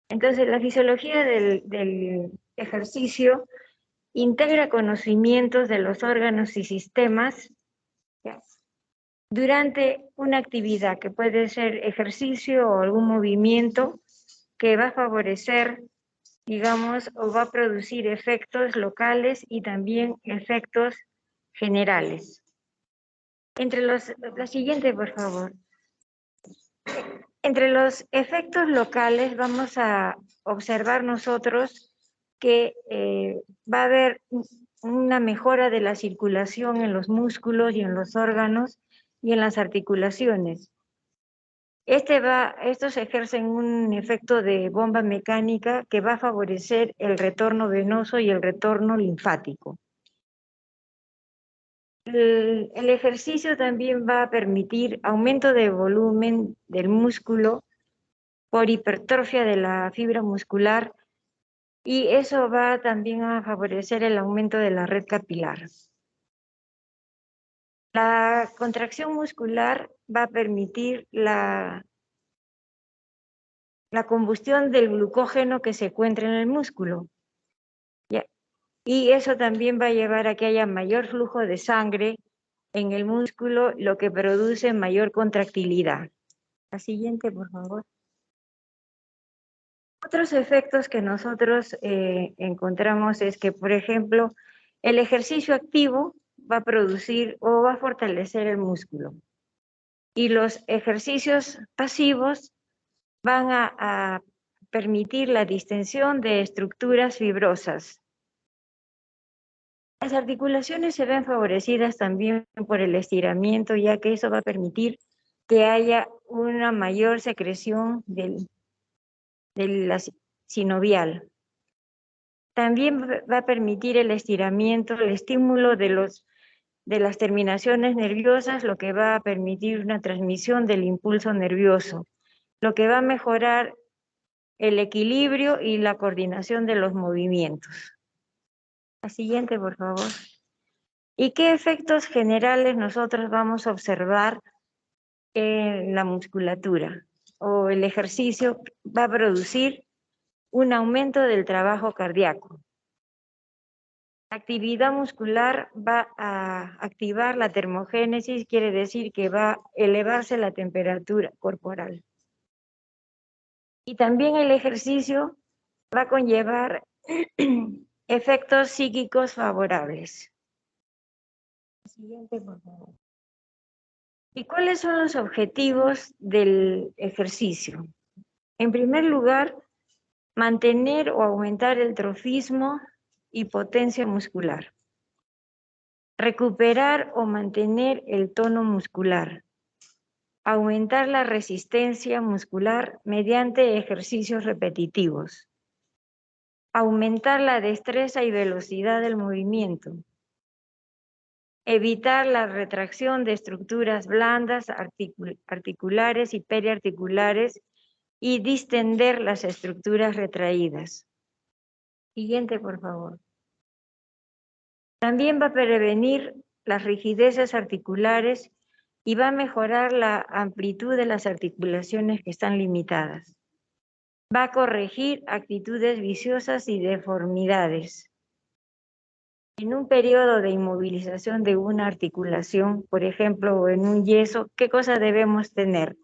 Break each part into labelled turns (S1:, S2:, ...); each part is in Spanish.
S1: Entonces, la fisiología del ejercicio integra conocimientos de los órganos y sistemas, ¿ya?, durante una actividad que puede ser ejercicio o algún movimiento que va a favorecer, digamos, o va a producir efectos locales y también efectos generales. La siguiente, por favor. Entre los efectos locales vamos a observar nosotros que va a haber una mejora de la circulación en los músculos y en los órganos y en las articulaciones. Estos ejercen un efecto de bomba mecánica que va a favorecer el retorno venoso y el retorno linfático. El ejercicio también va a permitir aumento de volumen del músculo por hipertrofia de la fibra muscular, y eso va también a favorecer el aumento de la red capilar. La contracción muscular va a permitir la combustión del glucógeno que se encuentra en el músculo. ¿Ya? Y eso también va a llevar a que haya mayor flujo de sangre en el músculo, lo que produce mayor contractilidad. La siguiente, por favor. Otros efectos que nosotros encontramos es que, por ejemplo, el ejercicio activo va a producir o va a fortalecer el músculo. Y los ejercicios pasivos van a permitir la distensión de estructuras fibrosas. Las articulaciones se ven favorecidas también por el estiramiento, ya que eso va a permitir que haya una mayor secreción de la sinovial. También va a permitir el estiramiento, el estímulo de las terminaciones nerviosas, lo que va a permitir una transmisión del impulso nervioso, lo que va a mejorar el equilibrio y la coordinación de los movimientos. La siguiente, por favor. ¿Y qué efectos generales nosotros vamos a observar en la musculatura? O el ejercicio va a producir un aumento del trabajo cardíaco. La actividad muscular va a activar la termogénesis, quiere decir que va a elevarse la temperatura corporal. Y también el ejercicio va a conllevar efectos psíquicos favorables. Siguiente, por favor. ¿Y cuáles son los objetivos del ejercicio? En primer lugar, mantener o aumentar el trofismo y potencia muscular. Recuperar o mantener el tono muscular. Aumentar la resistencia muscular mediante ejercicios repetitivos. Aumentar la destreza y velocidad del movimiento. Evitar la retracción de estructuras blandas, articulares y periarticulares, y distender las estructuras retraídas. Siguiente, por favor. También va a prevenir las rigideces articulares y va a mejorar la amplitud de las articulaciones que están limitadas. Va a corregir actitudes viciosas y deformidades. En un periodo de inmovilización de una articulación, por ejemplo, en un yeso, ¿qué cosa debemos tener?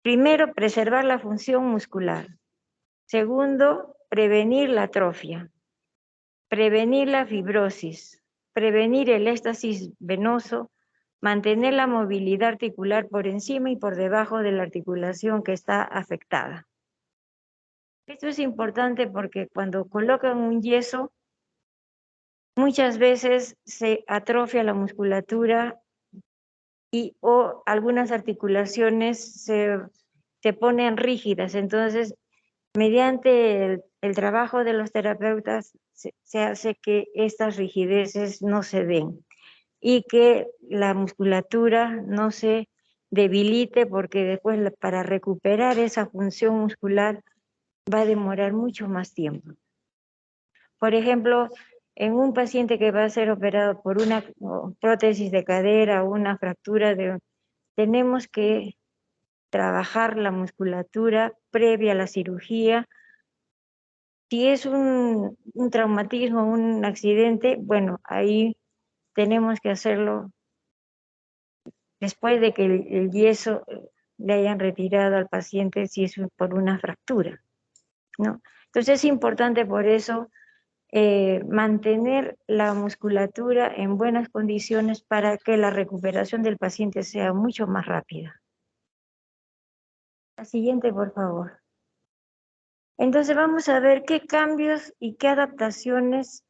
S1: Primero, preservar la función muscular. Segundo, prevenir la atrofia. Prevenir la fibrosis. Prevenir el éstasis venoso. Mantener la movilidad articular por encima y por debajo de la articulación que está afectada. Esto es importante porque cuando colocan un yeso, muchas veces se atrofia la musculatura o algunas articulaciones se ponen rígidas. Entonces, mediante el trabajo de los terapeutas se hace que estas rigideces no se den y que la musculatura no se debilite, porque después para recuperar esa función muscular va a demorar mucho más tiempo. Por ejemplo, en un paciente que va a ser operado por una prótesis de cadera o una fractura tenemos que trabajar la musculatura previa a la cirugía. Si es un traumatismo, un accidente, bueno, ahí tenemos que hacerlo después de que el yeso le hayan retirado al paciente si es por una fractura, ¿no? Entonces es importante por eso mantener la musculatura en buenas condiciones para que la recuperación del paciente sea mucho más rápida. La siguiente, por favor. Entonces vamos a ver qué cambios y qué adaptaciones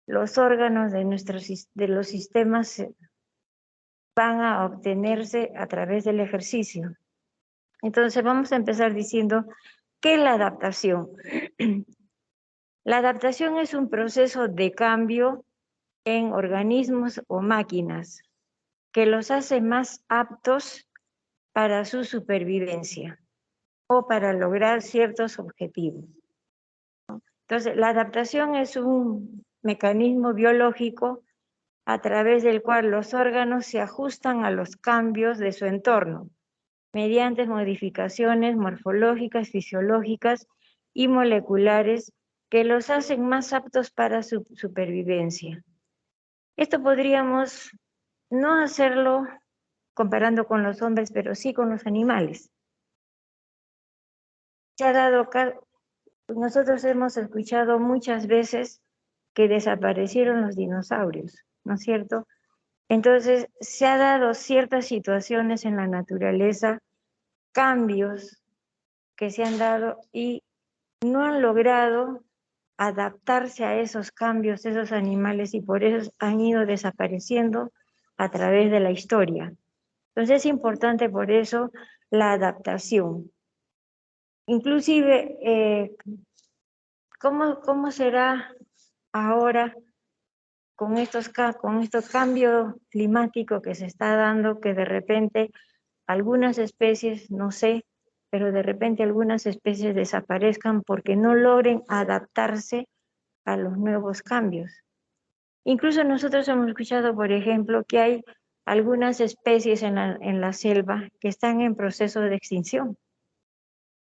S1: los órganos de los sistemas van a obtenerse a través del ejercicio. Entonces vamos a empezar diciendo, ¿qué es la adaptación? La adaptación es un proceso de cambio en organismos o máquinas que los hace más aptos para su supervivencia o para lograr ciertos objetivos. Entonces, la adaptación es un mecanismo biológico a través del cual los órganos se ajustan a los cambios de su entorno mediante modificaciones morfológicas, fisiológicas y moleculares que los hacen más aptos para su supervivencia. Esto podríamos no hacerlo comparando con los hombres, pero sí con los animales. Nosotros hemos escuchado muchas veces que desaparecieron los dinosaurios, ¿no es cierto? Entonces, se ha dado ciertas situaciones en la naturaleza, cambios que se han dado y no han logrado adaptarse a esos cambios, esos animales, y por eso han ido desapareciendo a través de la historia. Entonces es importante por eso la adaptación. Inclusive, ¿cómo será ahora con estos cambios climáticos que se está dando, que de repente algunas especies, no sé, pero de repente algunas especies desaparezcan porque no logren adaptarse a los nuevos cambios? Incluso nosotros hemos escuchado, por ejemplo, que hay algunas especies en la selva que están en proceso de extinción.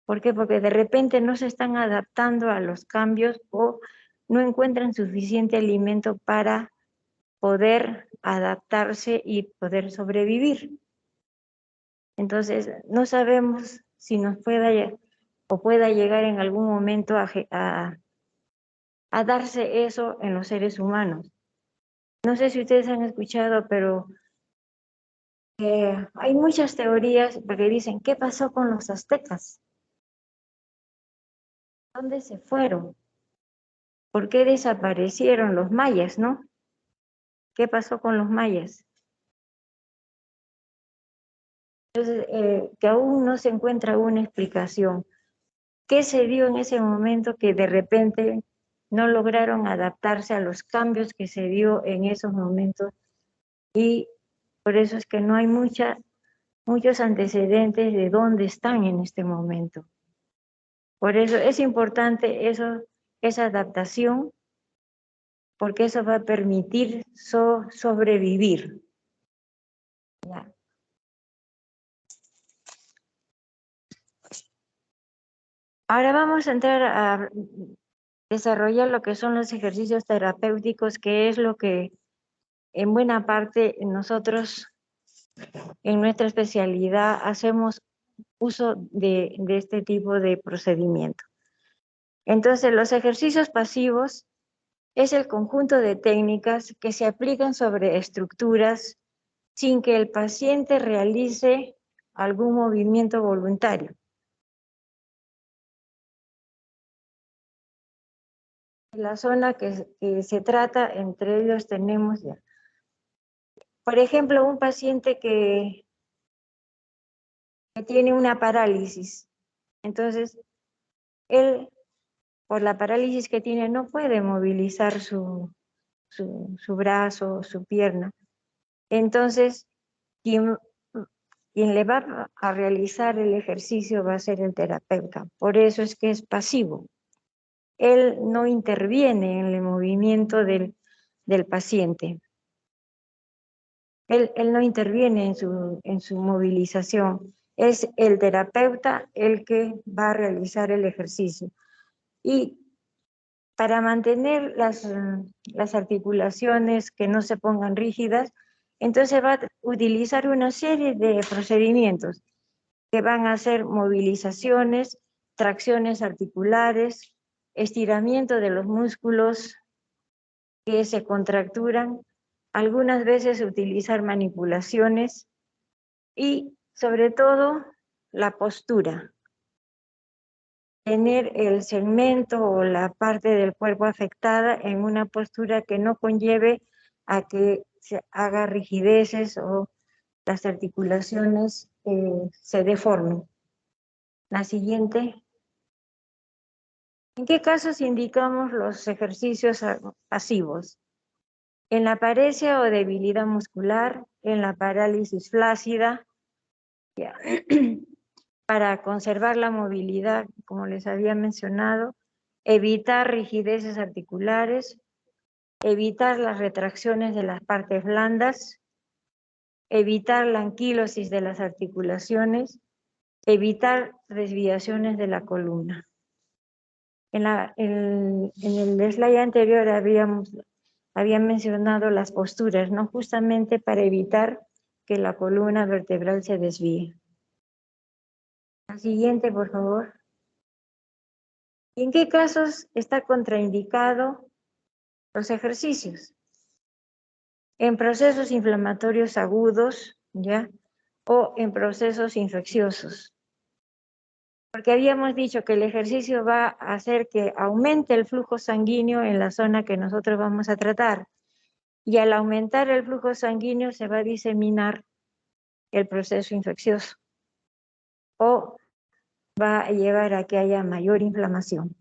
S1: ¿Por qué? Porque de repente no se están adaptando a los cambios o no encuentran suficiente alimento para poder adaptarse y poder sobrevivir. Entonces, no sabemos si nos pueda llegar en algún momento a darse eso en los seres humanos. No sé si ustedes han escuchado, pero hay muchas teorías porque dicen, ¿qué pasó con los aztecas? ¿Dónde se fueron? ¿Por qué desaparecieron los mayas, no? ¿Qué pasó con los mayas? Entonces, que aún no se encuentra una explicación. ¿Qué se dio en ese momento que de repente no lograron adaptarse a los cambios que se dio en esos momentos? Y por eso es que no hay muchos antecedentes de dónde están en este momento. Por eso es importante esa adaptación, porque eso va a permitir sobrevivir. ¿Ya? Ahora vamos a entrar a desarrollar lo que son los ejercicios terapéuticos, que es lo que en buena parte nosotros en nuestra especialidad hacemos uso de este tipo de procedimiento. Entonces, los ejercicios pasivos es el conjunto de técnicas que se aplican sobre estructuras sin que el paciente realice algún movimiento voluntario. La zona que se trata, entre ellos tenemos ya. Por ejemplo, un paciente que tiene una parálisis. Entonces, él, por la parálisis que tiene, no puede movilizar su brazo, su pierna. Entonces, quien le va a realizar el ejercicio va a ser el terapeuta. Por eso es que es pasivo. Él no interviene en el movimiento del paciente. Él no interviene en su movilización. es el terapeuta el que va a realizar el ejercicio. Y para mantener las articulaciones que no se pongan rígidas, entonces va a utilizar una serie de procedimientos que van a ser movilizaciones, tracciones articulares, estiramiento de los músculos que se contracturan, algunas veces utilizar manipulaciones y sobre todo la postura. Tener el segmento o la parte del cuerpo afectada en una postura que no conlleve a que se haga rigideces o las articulaciones se deformen. La siguiente. ¿En qué casos indicamos los ejercicios pasivos? En la paresia o debilidad muscular, en la parálisis flácida, para conservar la movilidad, como les había mencionado, evitar rigideces articulares, evitar las retracciones de las partes blandas, evitar la anquilosis de las articulaciones, evitar desviaciones de la columna. En el slide anterior había mencionado las posturas, ¿no? Justamente para evitar que la columna vertebral se desvíe. La siguiente, por favor. ¿Y en qué casos está contraindicado los ejercicios? En procesos inflamatorios agudos, ¿ya? O en procesos infecciosos. Porque habíamos dicho que el ejercicio va a hacer que aumente el flujo sanguíneo en la zona que nosotros vamos a tratar. Y al aumentar el flujo sanguíneo se va a diseminar el proceso infeccioso. O va a llevar a que haya mayor inflamación.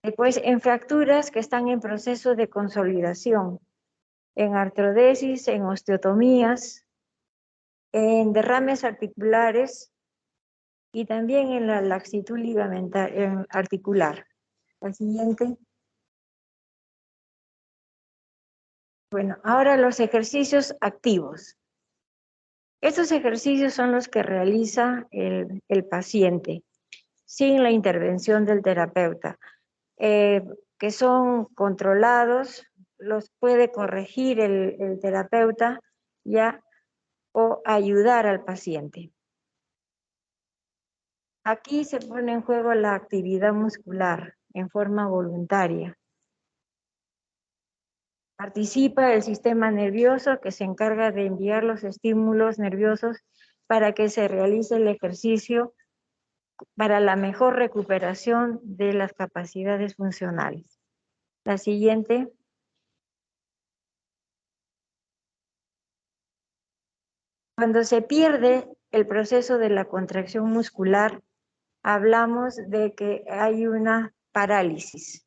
S1: Después, en fracturas que están en proceso de consolidación, en artrodesis, en osteotomías, en derrames articulares y también en la laxitud articular. La siguiente. Bueno, ahora los ejercicios activos. Estos ejercicios son los que realiza el paciente sin la intervención del terapeuta, que son controlados, los puede corregir el terapeuta ya o ayudar al paciente. Aquí se pone en juego la actividad muscular en forma voluntaria. Participa el sistema nervioso que se encarga de enviar los estímulos nerviosos para que se realice el ejercicio para la mejor recuperación de las capacidades funcionales. La siguiente. Cuando se pierde el proceso de la contracción muscular, hablamos de que hay una parálisis.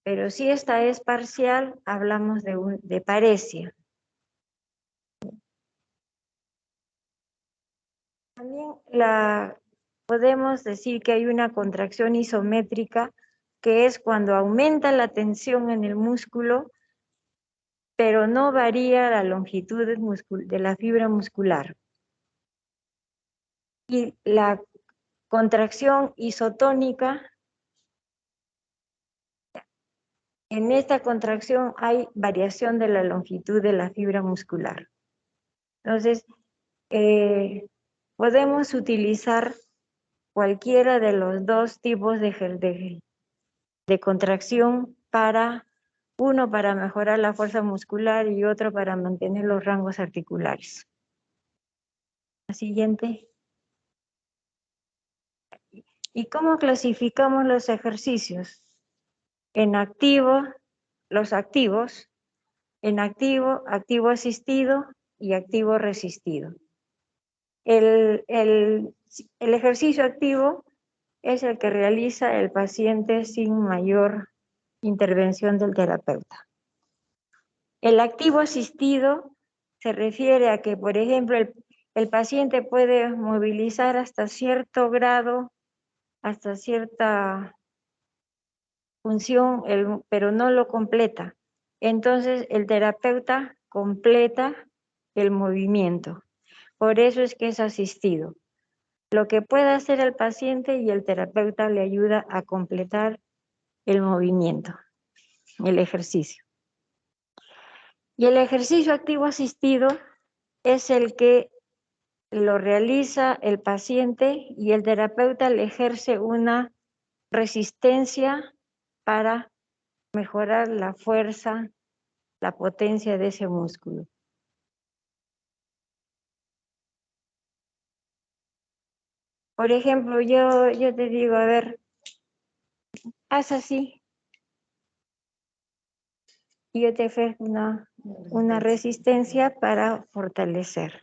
S1: Pero si esta es parcial, hablamos de paresia. También podemos decir que hay una contracción isométrica, que es cuando aumenta la tensión en el músculo, pero no varía la longitud de la fibra muscular. Y la contracción isotónica, en esta contracción hay variación de la longitud de la fibra muscular. Entonces, podemos utilizar cualquiera de los dos tipos de contracción uno para mejorar la fuerza muscular y otro para mantener los rangos articulares. La siguiente. ¿Y cómo clasificamos los ejercicios? En activo, los activos, en activo, activo asistido y activo resistido. El ejercicio activo es el que realiza el paciente sin mayor intervención del terapeuta. El activo asistido se refiere a que, por ejemplo, el paciente puede movilizar hasta cierto grado, hasta cierta función, pero no lo completa. Entonces, el terapeuta completa el movimiento. Por eso es que es asistido. Lo que puede hacer el paciente y el terapeuta le ayuda a completar el movimiento, el ejercicio. Y el ejercicio activo asistido es el que lo realiza el paciente y el terapeuta le ejerce una resistencia para mejorar la fuerza, la potencia de ese músculo. Por ejemplo, yo te digo, a ver, haz así, y yo te ofrezco una resistencia para fortalecer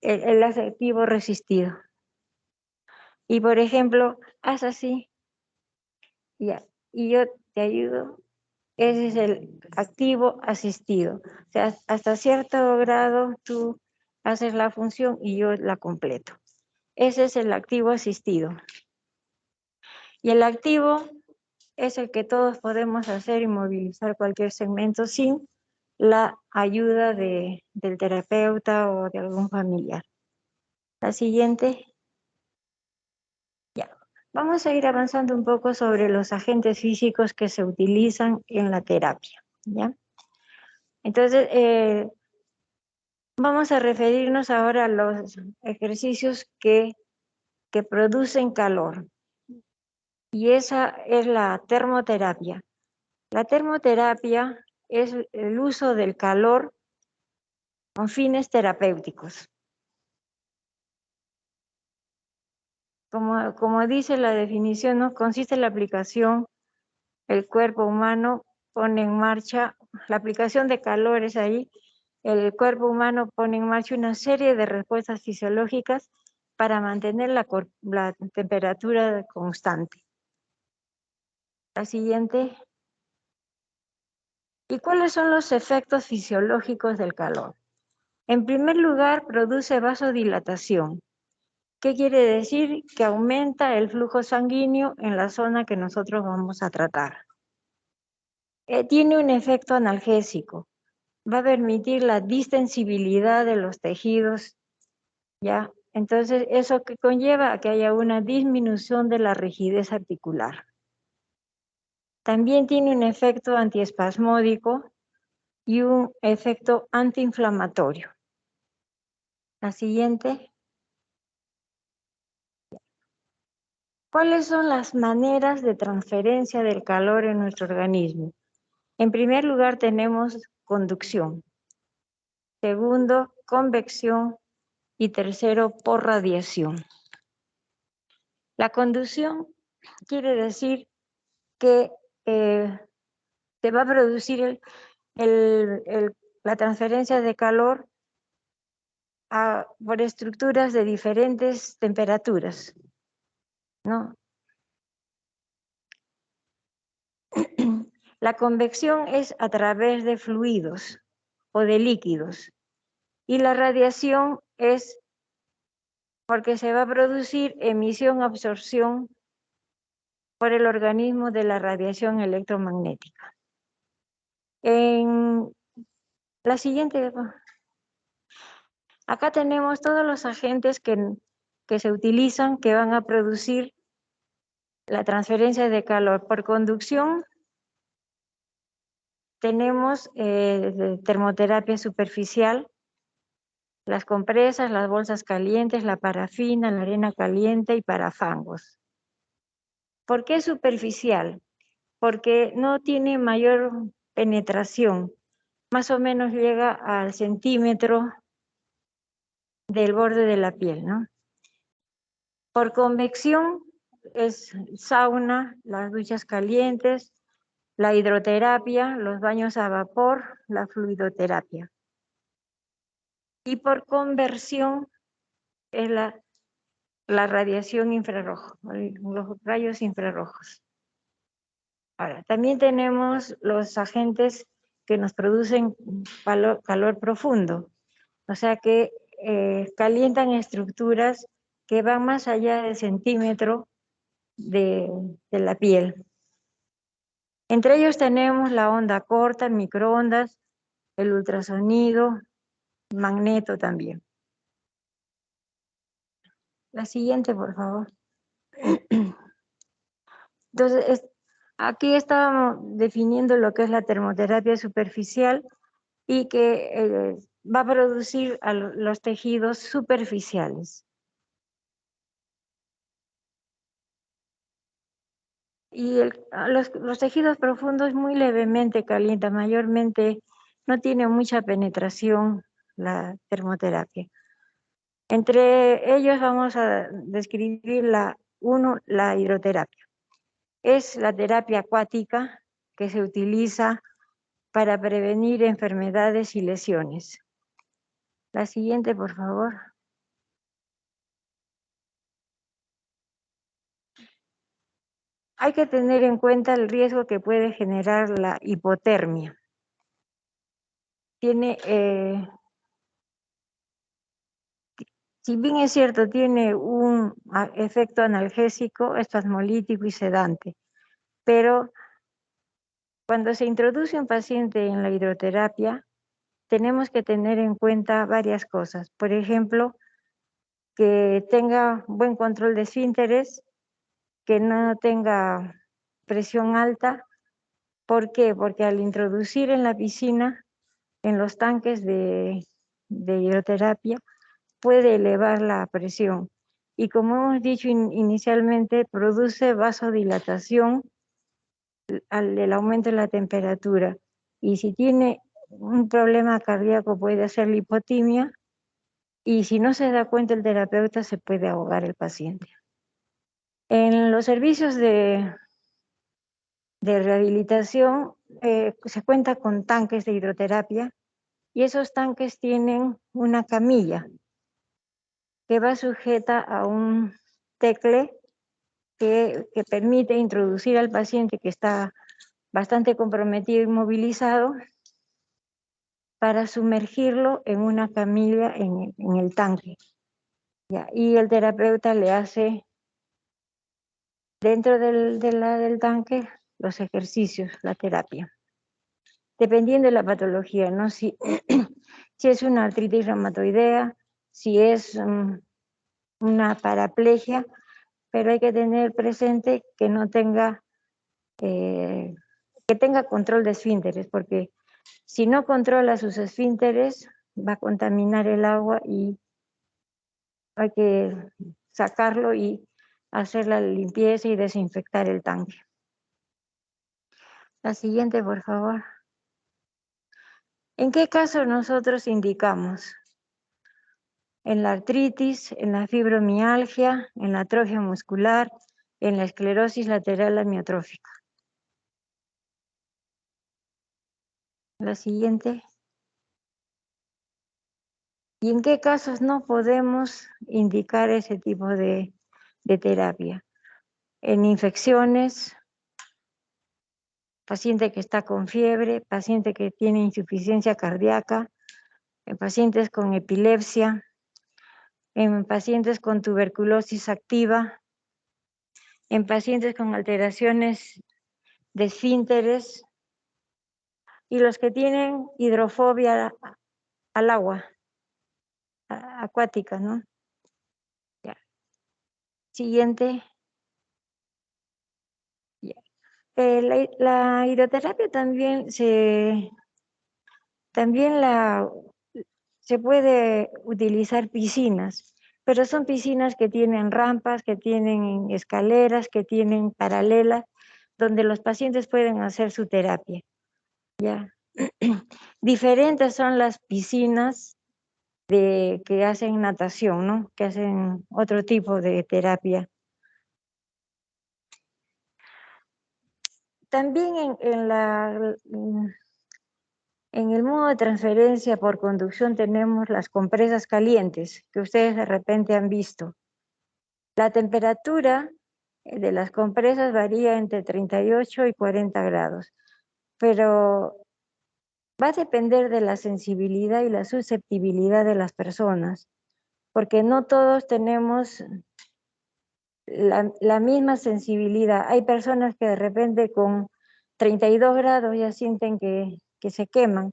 S1: el activo resistido. Y por ejemplo, haz así, ya, y yo te ayudo. Ese es el activo asistido. O sea, hasta cierto grado tú haces la función y yo la completo. Ese es el activo asistido. Y el activo es el que todos podemos hacer y movilizar cualquier segmento sin la ayuda del terapeuta o de algún familiar. La siguiente. Ya. Vamos a ir avanzando un poco sobre los agentes físicos que se utilizan en la terapia. ¿Ya? Entonces, vamos a referirnos ahora a los ejercicios que producen calor. Y esa es la termoterapia. La termoterapia es el uso del calor con fines terapéuticos. Como dice la definición, ¿no? Consiste en la aplicación, el cuerpo humano pone en marcha, la aplicación de calor es ahí, el cuerpo humano pone en marcha una serie de respuestas fisiológicas para mantener la temperatura constante. La siguiente. ¿Y cuáles son los efectos fisiológicos del calor? En primer lugar, produce vasodilatación. ¿Qué quiere decir? Que aumenta el flujo sanguíneo en la zona que nosotros vamos a tratar. Tiene un efecto analgésico. Va a permitir la distensibilidad de los tejidos, ¿ya? Entonces, eso que conlleva a que haya una disminución de la rigidez articular. También tiene un efecto antiespasmódico y un efecto antiinflamatorio. La siguiente. ¿Cuáles son las maneras de transferencia del calor en nuestro organismo? En primer lugar tenemos conducción. Segundo, convección. Y tercero, por radiación. La conducción quiere decir que se va a producir la transferencia de calor por estructuras de diferentes temperaturas, ¿no? La convección es a través de fluidos o de líquidos y la radiación es porque se va a producir emisión-absorción por el organismo de la radiación electromagnética. En la siguiente, acá tenemos todos los agentes que se utilizan, que van a producir la transferencia de calor. Por conducción tenemos termoterapia superficial, las compresas, las bolsas calientes, la parafina, la arena caliente y parafangos. ¿Por qué superficial? Porque no tiene mayor penetración, más o menos llega al centímetro del borde de la piel, ¿no? Por convección es sauna, las duchas calientes, la hidroterapia, los baños a vapor, la fluidoterapia. Y por conversión es la radiación infrarroja, los rayos infrarrojos. Ahora, también tenemos los agentes que nos producen calor profundo, o sea que calientan estructuras que van más allá del centímetro de la piel. Entre ellos tenemos la onda corta, microondas, el ultrasonido, magneto también. La siguiente, por favor. Entonces, aquí estábamos definiendo lo que es la termoterapia superficial y que va a producir a los tejidos superficiales. Y los tejidos profundos muy levemente calientan, mayormente no tiene mucha penetración la termoterapia. Entre ellos vamos a describir la hidroterapia. Es la terapia acuática que se utiliza para prevenir enfermedades y lesiones. La siguiente, por favor. Hay que tener en cuenta el riesgo que puede generar la hipotermia. Si bien es cierto, tiene un efecto analgésico, espasmolítico y sedante, pero cuando se introduce un paciente en la hidroterapia, tenemos que tener en cuenta varias cosas. Por ejemplo, que tenga buen control de esfínteres, que no tenga presión alta. ¿Por qué? Porque al introducir en la piscina, en los tanques de hidroterapia, puede elevar la presión. Y como hemos dicho inicialmente, produce vasodilatación al aumento de la temperatura. Y si tiene un problema cardíaco puede hacer hipotimia, y si no se da cuenta el terapeuta se puede ahogar el paciente. En los servicios de rehabilitación se cuenta con tanques de hidroterapia y esos tanques tienen una camilla que va sujeta a un tecle que permite introducir al paciente que está bastante comprometido y inmovilizado para sumergirlo en una camilla en el tanque. ¿Ya? Y el terapeuta le hace dentro del tanque los ejercicios, la terapia. Dependiendo de la patología, ¿no? Si es una artritis reumatoidea, si es una paraplegia, pero hay que tener presente que no tenga, que tenga control de esfínteres, porque si no controla sus esfínteres, va a contaminar el agua y hay que sacarlo y hacer la limpieza y desinfectar el tanque. La siguiente, por favor. ¿En qué caso nosotros indicamos? En la artritis, en la fibromialgia, en la atrofia muscular, en la esclerosis lateral amiotrófica. La siguiente. ¿Y en qué casos no podemos indicar ese tipo de terapia? En infecciones, paciente que está con fiebre, paciente que tiene insuficiencia cardíaca, en pacientes con epilepsia, en pacientes con tuberculosis activa, en pacientes con alteraciones de esfínteres y los que tienen hidrofobia al agua, acuática, ¿no? Ya. Siguiente. Ya. La hidroterapia también se puede utilizar piscinas, pero son piscinas que tienen rampas, que tienen escaleras, que tienen paralelas, donde los pacientes pueden hacer su terapia. ¿Ya? Diferentes son las piscinas que hacen natación, ¿no? Que hacen otro tipo de terapia. También en el modo de transferencia por conducción tenemos las compresas calientes, que ustedes de repente han visto. La temperatura de las compresas varía entre 38 y 40 grados, pero va a depender de la sensibilidad y la susceptibilidad de las personas, porque no todos tenemos la misma sensibilidad. Hay personas que de repente con 32 grados ya sienten que se queman,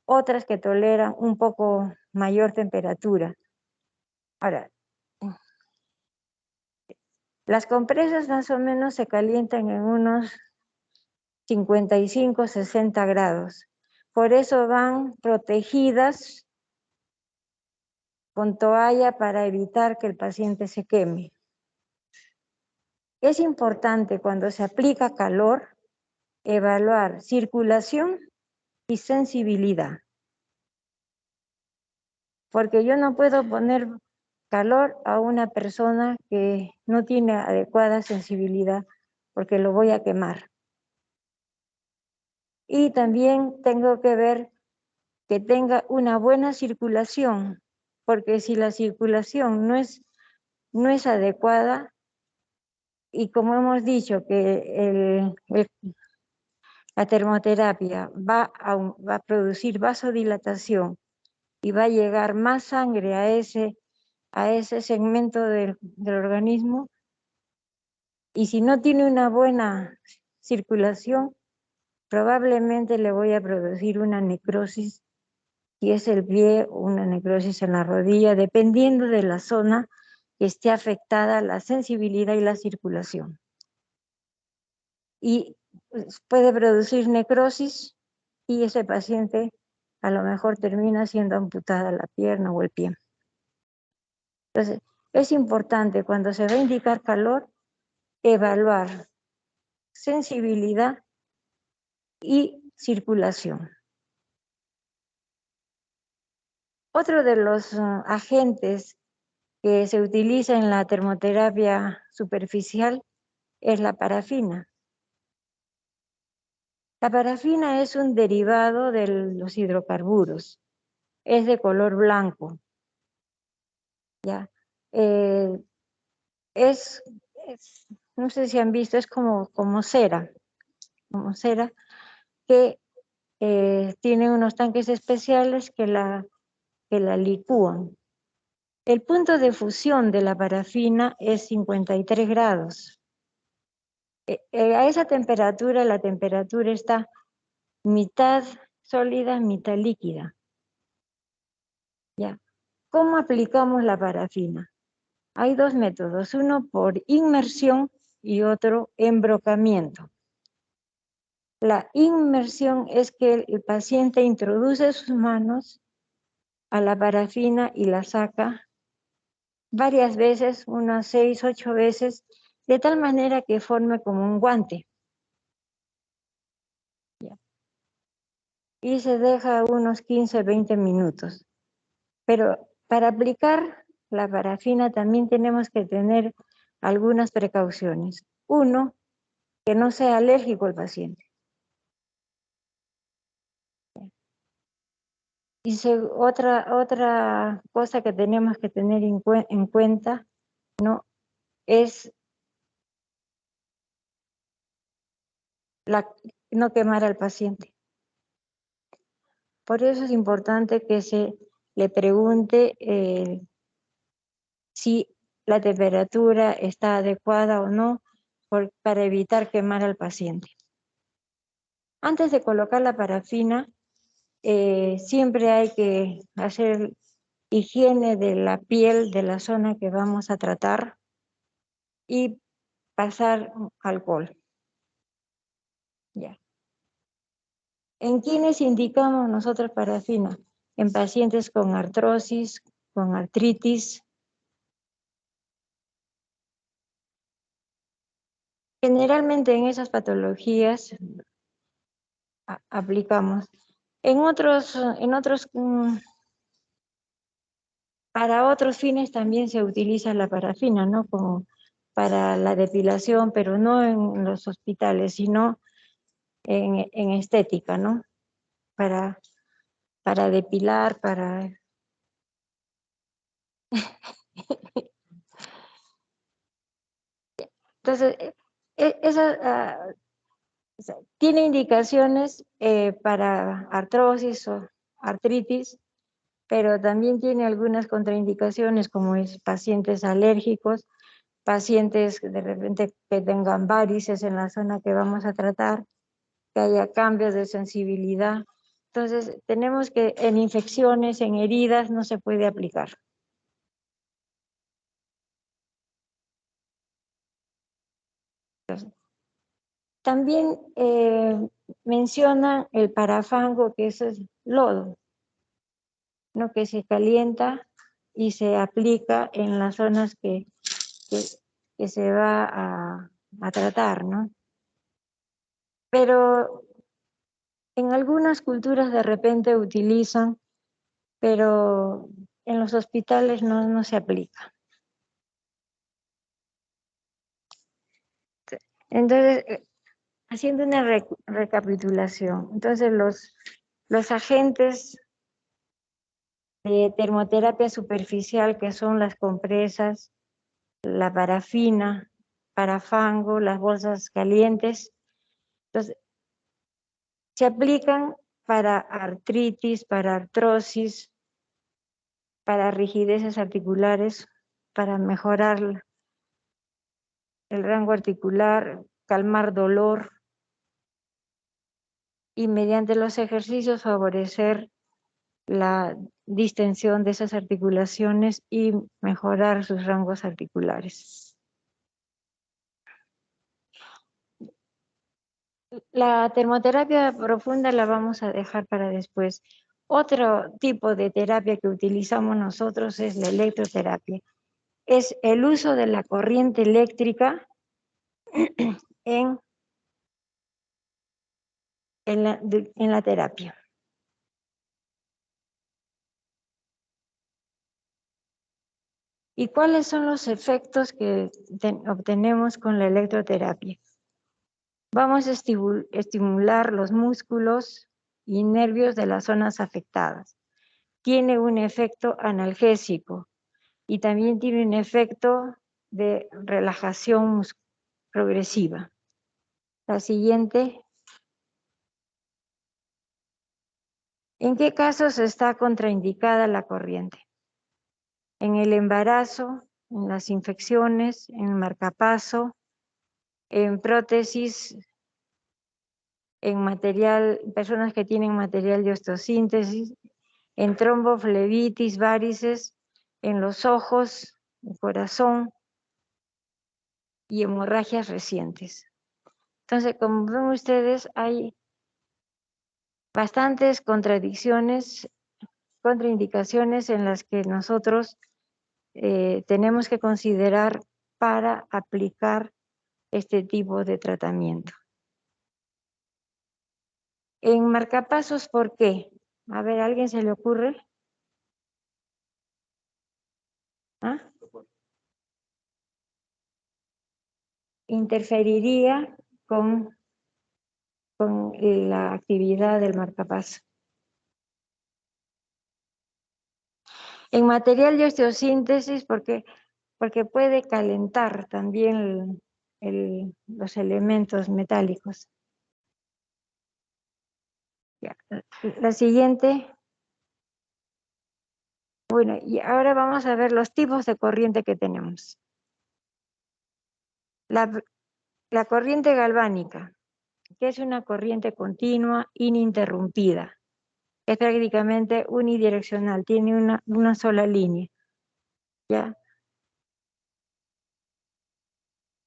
S1: otras que toleran un poco mayor temperatura. Ahora, Las compresas más o menos se calientan en unos 55, 60 grados. Por eso van protegidas con toalla para evitar que el paciente se queme. Es importante cuando se aplica calor evaluar circulación y sensibilidad, porque yo no puedo poner calor a una persona que no tiene adecuada sensibilidad, porque lo voy a quemar. Y también tengo que ver que tenga una buena circulación, porque si la circulación no es adecuada, y como hemos dicho que la termoterapia va a producir vasodilatación y va a llegar más sangre a ese segmento del organismo, y si no tiene una buena circulación, probablemente le voy a producir una necrosis, si es el pie, una necrosis en la rodilla, dependiendo de la zona que esté afectada, la sensibilidad y la circulación. Y puede producir necrosis y ese paciente a lo mejor termina siendo amputada la pierna o el pie. Entonces, es importante cuando se va a indicar calor, evaluar sensibilidad y circulación. Otro de los agentes que se utiliza en la termoterapia superficial es la parafina. La parafina es un derivado de los hidrocarburos. Es de color blanco. ¿Ya? No sé si han visto, es como cera que tiene unos tanques especiales que la licúan. El punto de fusión de la parafina es 53 grados. A esa temperatura, la temperatura está mitad sólida, mitad líquida. ¿Ya? ¿Cómo aplicamos la parafina? Hay dos métodos, uno por inmersión y otro embrocamiento. La inmersión es que el paciente introduce sus manos a la parafina y la saca varias veces, unas 6, 8 veces, de tal manera que forme como un guante. ¿Ya? Y se deja unos 15, 20 minutos. Pero para aplicar la parafina también tenemos que tener algunas precauciones. Uno, que no sea alérgico el paciente. Y otra cosa que tenemos que tener en cuenta, ¿no?, es no quemar al paciente. Por eso es importante que se le pregunte si la temperatura está adecuada o no, para evitar quemar al paciente. Antes de colocar la parafina, siempre hay que hacer higiene de la piel de la zona que vamos a tratar y pasar alcohol. Ya. ¿En quiénes indicamos nosotros parafina? En pacientes con artrosis, con artritis. Generalmente en esas patologías aplicamos. Para otros fines también se utiliza la parafina, ¿no? Como para la depilación, pero no en los hospitales, sino en estética, ¿no? Para depilar, Entonces, tiene indicaciones para artrosis o artritis, pero también tiene algunas contraindicaciones, como es pacientes alérgicos, pacientes de repente que tengan varices en la zona que vamos a tratar, que haya cambios de sensibilidad. Entonces, tenemos que en infecciones, en heridas, no se puede aplicar. También menciona el parafango, que eso es lodo, ¿no? Que se calienta y se aplica en las zonas que se va a tratar, ¿no? Pero en algunas culturas de repente utilizan, pero en los hospitales no se aplica. Entonces, haciendo una recapitulación, entonces los agentes de termoterapia superficial, que son las compresas, la parafina, parafango, las bolsas calientes, entonces se aplican para artritis, para artrosis, para rigideces articulares, para mejorar el rango articular, calmar dolor y mediante los ejercicios favorecer la distensión de esas articulaciones y mejorar sus rangos articulares. La termoterapia profunda la vamos a dejar para después. Otro tipo de terapia que utilizamos nosotros es la electroterapia. Es el uso de la corriente eléctrica en la terapia. ¿Y cuáles son los efectos que obtenemos con la electroterapia? Vamos a estimular los músculos y nervios de las zonas afectadas. Tiene un efecto analgésico y también tiene un efecto de relajación progresiva. La siguiente. ¿En qué casos está contraindicada la corriente? En el embarazo, en las infecciones, en marcapaso, en prótesis, en personas que tienen material de osteosíntesis, en tromboflebitis, varices, en los ojos, el corazón y hemorragias recientes. Entonces, como ven ustedes, hay bastantes contraindicaciones en las que nosotros tenemos que considerar para aplicar este tipo de tratamiento. En marcapasos, ¿por qué? A ver, ¿a alguien se le ocurre? ¿Ah? Interferiría con la actividad del marcapaso. En material de osteosíntesis, porque puede calentar también los elementos metálicos. Ya. La siguiente. Bueno, y ahora vamos a ver los tipos de corriente que tenemos. La corriente galvánica, que es una corriente continua, ininterrumpida. Es prácticamente unidireccional, tiene una sola línea. ¿Ya?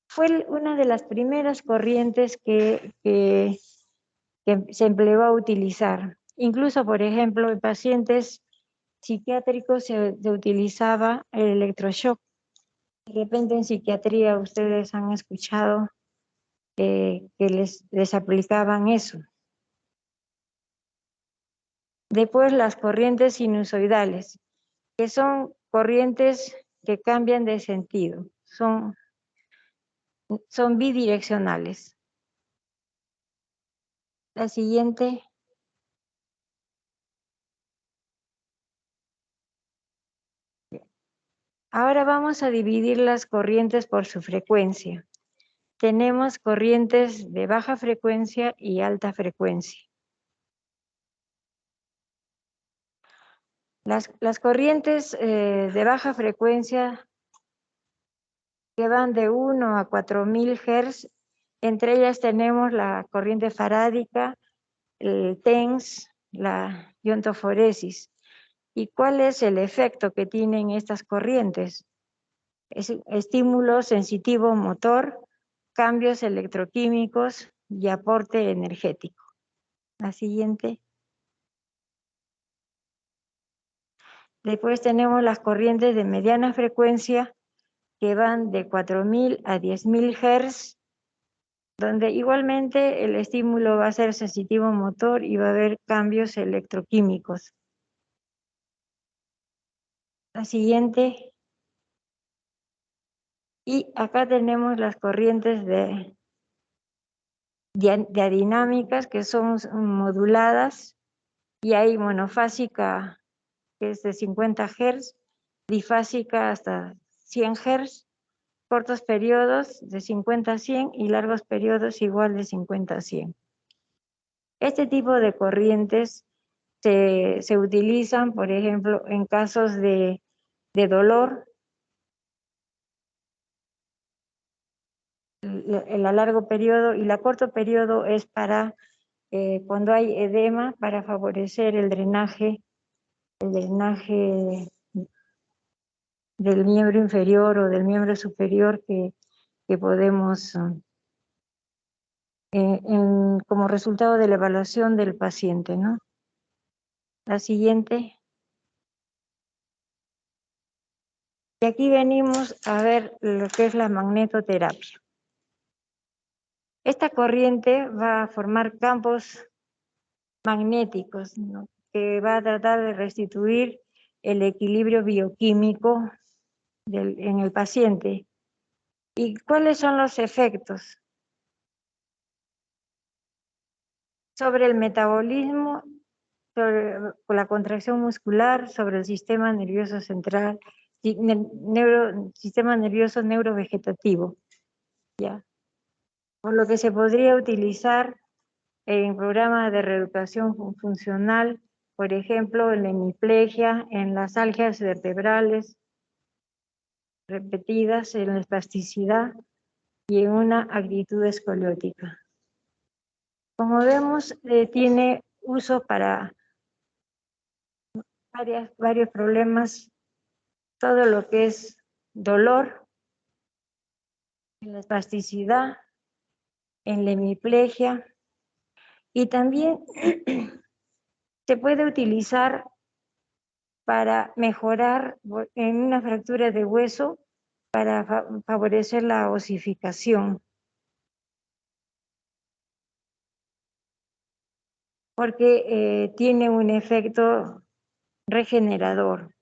S1: Fue una de las primeras corrientes que se empleó a utilizar. Incluso, por ejemplo, en pacientes psiquiátricos se utilizaba el electroshock. De repente en psiquiatría ustedes han escuchado que les aplicaban eso. Después las corrientes sinusoidales, que son corrientes que cambian de sentido, son bidireccionales. La siguiente. Ahora vamos a dividir las corrientes por su frecuencia. Tenemos corrientes de baja frecuencia y alta frecuencia. Las corrientes de baja frecuencia que van de 1 a 4000 Hz, entre ellas tenemos la corriente farádica, el TENS, la iontoforesis. ¿Y cuál es el efecto que tienen estas corrientes? Es estímulo sensitivo motor, cambios electroquímicos y aporte energético. La siguiente. Después tenemos las corrientes de mediana frecuencia que van de 4.000 a 10.000 Hz, donde igualmente el estímulo va a ser sensitivo motor y va a haber cambios electroquímicos. La siguiente. Y acá tenemos las corrientes de dinámicas que son moduladas, y hay monofásica que es de 50 Hz, difásica hasta 100 Hz, cortos periodos de 50 a 100 y largos periodos igual de 50 a 100. Este tipo de corrientes se utilizan, por ejemplo, en casos de dolor, el a largo periodo, y la corto periodo es para cuando hay edema, para favorecer el drenaje del miembro inferior o del miembro superior que podemos, como resultado de la evaluación del paciente, ¿no? La siguiente. Y aquí venimos a ver lo que es la magnetoterapia. Esta corriente va a formar campos magnéticos, ¿no?, que va a tratar de restituir el equilibrio bioquímico en el paciente. ¿Y cuáles son los efectos? Sobre el metabolismo, sobre la contracción muscular, sobre el sistema nervioso central, sistema nervioso neurovegetativo, ¿ya? Por lo que se podría utilizar en programas de reeducación funcional, por ejemplo, en la hemiplegia, en las algias vertebrales repetidas, en la espasticidad y en una actitud escoliótica. Como vemos, tiene uso para varios problemas, todo lo que es dolor, en la espasticidad, en la hemiplegia, y también se puede utilizar para mejorar en una fractura de hueso, para favorecer la osificación, porque tiene un efecto regenerador.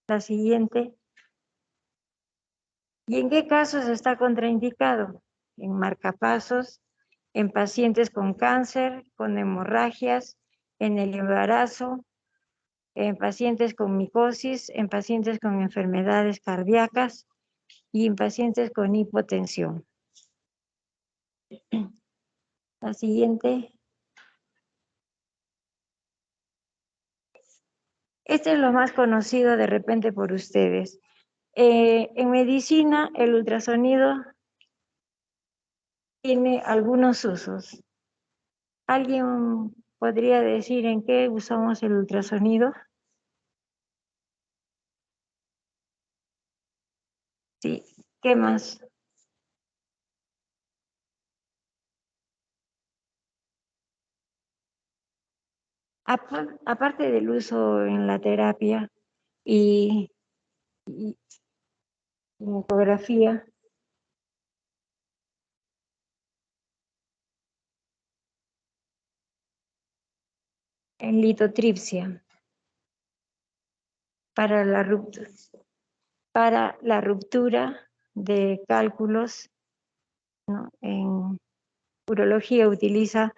S1: La siguiente. ¿Y en qué casos está contraindicado? En marcapasos, en pacientes con cáncer, con hemorragias, en el embarazo, en pacientes con micosis, en pacientes con enfermedades cardíacas y en pacientes con hipotensión. La siguiente. Este es lo más conocido de repente por ustedes. En medicina, el ultrasonido tiene algunos usos. ¿Alguien podría decir en qué usamos el ultrasonido? Sí, ¿qué más? Aparte del uso en la terapia y en ecografía, en litotripsia, para la ruptura de cálculos, ¿no? En urología utiliza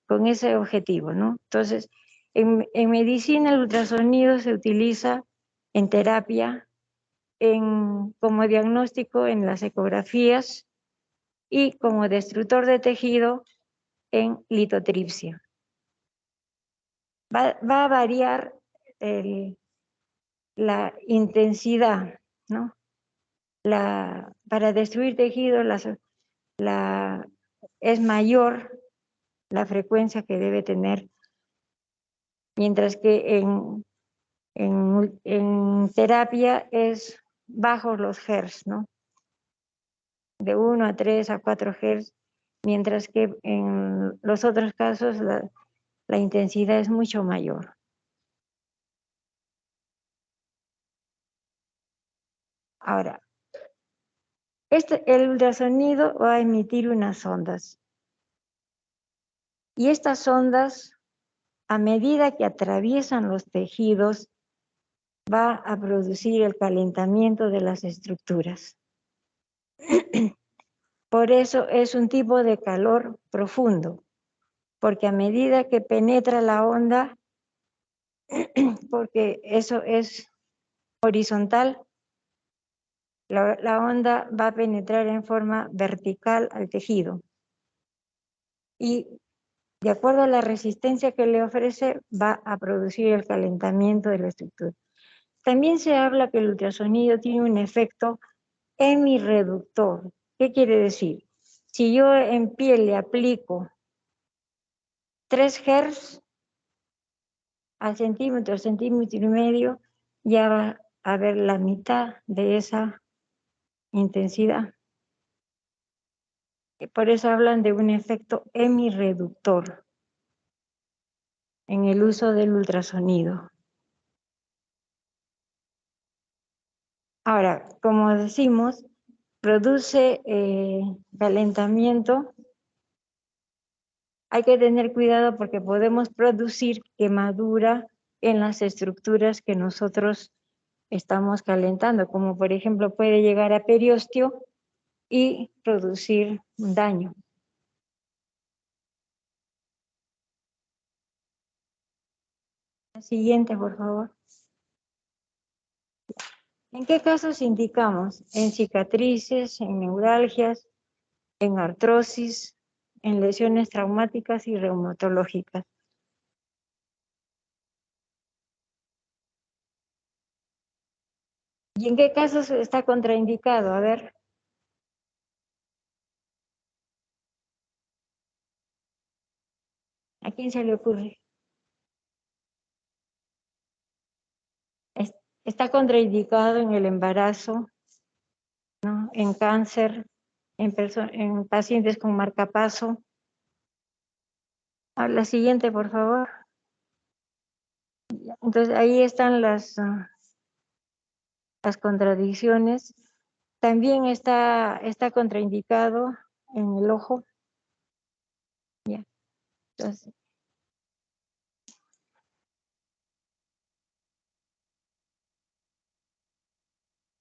S1: con ese objetivo, ¿no? Entonces, en medicina el ultrasonido se utiliza en terapia, como diagnóstico en las ecografías y como destructor de tejido en litotripsia. Va a variar la intensidad, ¿no? Para destruir tejido es mayor la frecuencia que debe tener, mientras que en terapia es bajos los Hz, ¿no? De 1 a 3 a 4 Hz, mientras que en los otros casos la intensidad es mucho mayor. Ahora, el ultrasonido va a emitir unas ondas. Y estas ondas, a medida que atraviesan los tejidos, va a producir el calentamiento de las estructuras. Por eso es un tipo de calor profundo, porque a medida que penetra la onda, porque eso es horizontal, la onda va a penetrar en forma vertical al tejido. Y de acuerdo a la resistencia que le ofrece, va a producir el calentamiento de la estructura. También se habla que el ultrasonido tiene un efecto hemireductor. ¿Qué quiere decir? Si yo en piel le aplico 3 Hz al centímetro, centímetro y medio, ya va a haber la mitad de esa intensidad. Por eso hablan de un efecto hemireductor en el uso del ultrasonido. Ahora, como decimos, produce calentamiento. Hay que tener cuidado porque podemos producir quemadura en las estructuras que nosotros estamos calentando, como por ejemplo puede llegar a periósteo y producir daño. La siguiente, por favor. ¿En qué casos indicamos? En cicatrices, en neuralgias, en artrosis, en lesiones traumáticas y reumatológicas. ¿Y en qué casos está contraindicado? A ver. ¿A quién se le ocurre? Está contraindicado en el embarazo, ¿no? En cáncer, en pacientes con marcapaso. A la siguiente, por favor. Entonces, ahí están las contradicciones. También está contraindicado en el ojo. Ya. Entonces,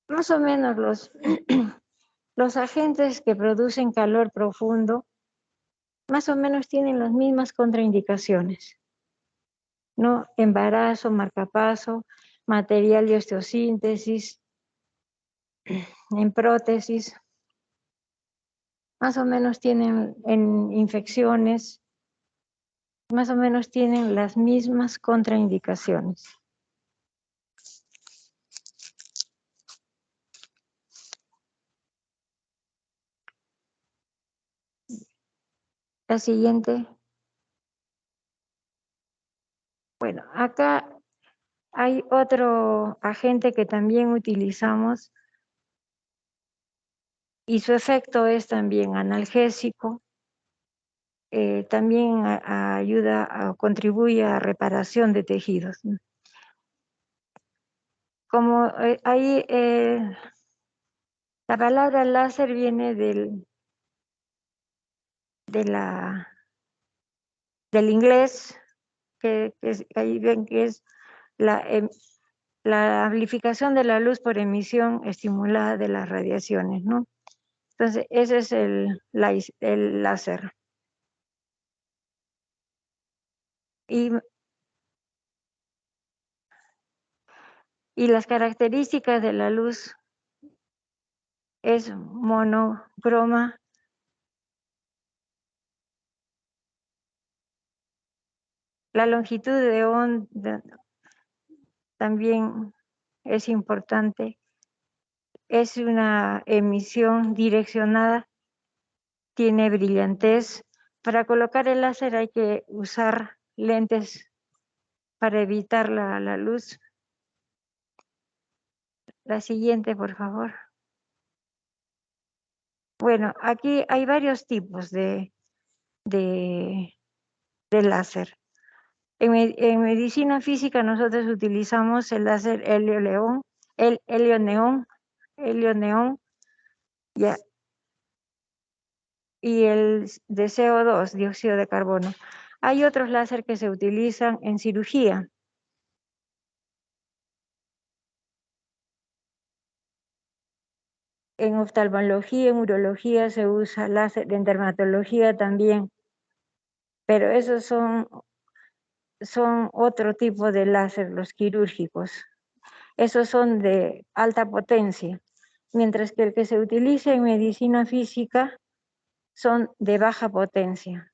S1: más o menos los agentes que producen calor profundo, más o menos tienen las mismas contraindicaciones, ¿no? Embarazo, marcapaso, material de osteosíntesis, en prótesis, más o menos tienen en infecciones, más o menos tienen las mismas contraindicaciones. La siguiente. Bueno, acá hay otro agente que también utilizamos y su efecto es también analgésico, también ayuda, contribuye a reparación de tejidos. Como ahí la palabra láser viene del inglés, ahí ven que es la amplificación de la luz por emisión estimulada de las radiaciones, ¿no? Entonces, ese es el láser. Y las características de la luz es monocroma. La longitud de onda también es importante. Es una emisión direccionada, tiene brillantez. Para colocar el láser hay que usar lentes para evitar la luz. La siguiente, por favor. Bueno, aquí hay varios tipos de de láser. En medicina física nosotros utilizamos el láser helio-neón, ya, y el de CO2, dióxido de carbono. Hay otros láser que se utilizan en cirugía. En oftalmología, en urología se usa láser, en dermatología también, pero esos son otro tipo de láser, los quirúrgicos. Esos son de alta potencia, mientras que el que se utiliza en medicina física son de baja potencia.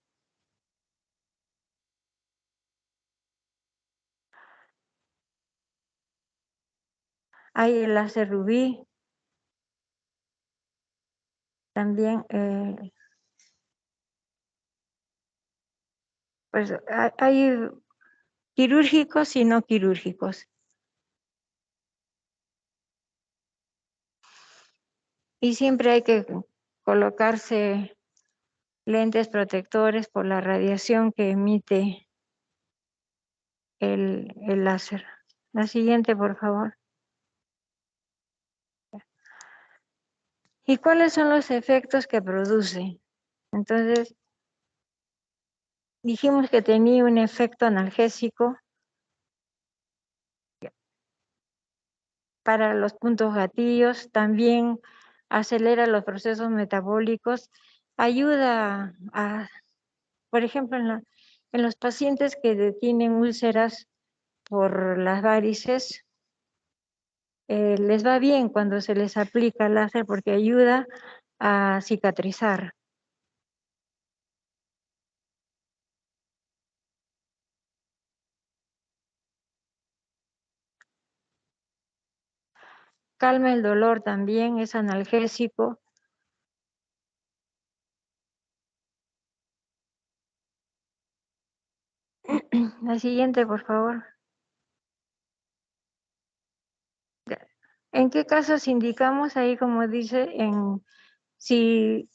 S1: Hay el láser rubí, también pues hay quirúrgicos y no quirúrgicos. Y siempre hay que colocarse lentes protectores por la radiación que emite el láser. La siguiente, por favor. ¿Y cuáles son los efectos que produce? Entonces, dijimos que tenía un efecto analgésico para los puntos gatillos, también acelera los procesos metabólicos, ayuda a, por ejemplo, en los pacientes que tienen úlceras por las varices, les va bien cuando se les aplica el láser porque ayuda a cicatrizar. Calma el dolor también, es analgésico. La siguiente, por favor. ¿En qué casos indicamos ahí, como dice, si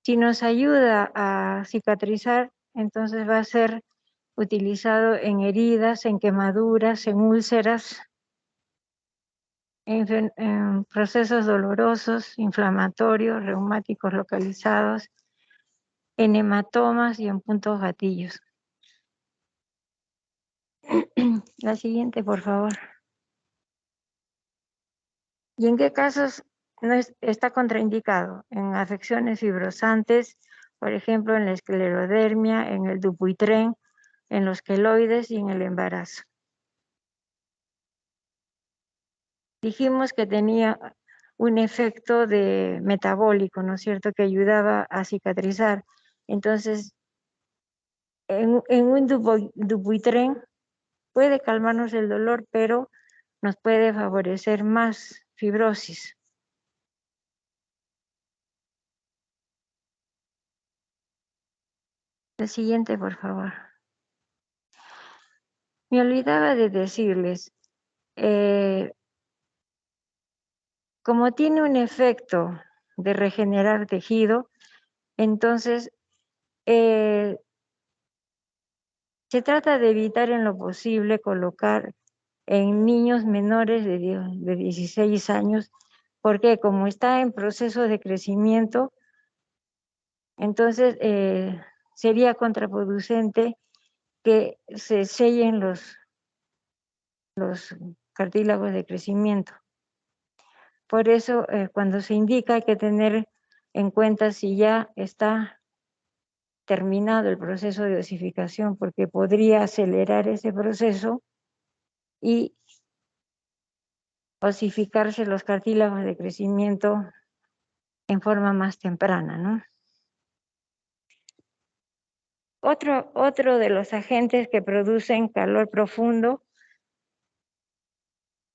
S1: nos ayuda a cicatrizar, entonces va a ser utilizado en heridas, en quemaduras, en úlceras, en procesos dolorosos, inflamatorios, reumáticos localizados, en hematomas y en puntos gatillos. La siguiente, por favor. ¿Y en qué casos no está contraindicado? En afecciones fibrosantes, por ejemplo, en la esclerodermia, en el Dupuytren, en los queloides y en el embarazo. Dijimos que tenía un efecto de metabólico, ¿no es cierto?, que ayudaba a cicatrizar. Entonces, en un Dupuytren puede calmarnos el dolor, pero nos puede favorecer más fibrosis. La siguiente, por favor. Me olvidaba de decirles, como tiene un efecto de regenerar tejido, entonces se trata de evitar en lo posible colocar en niños menores de 16 años, porque como está en proceso de crecimiento, entonces sería contraproducente que se sellen los cartílagos de crecimiento. Por eso, cuando se indica, hay que tener en cuenta si ya está terminado el proceso de osificación, porque podría acelerar ese proceso y osificarse los cartílagos de crecimiento en forma más temprana, ¿no? Otro de los agentes que producen calor profundo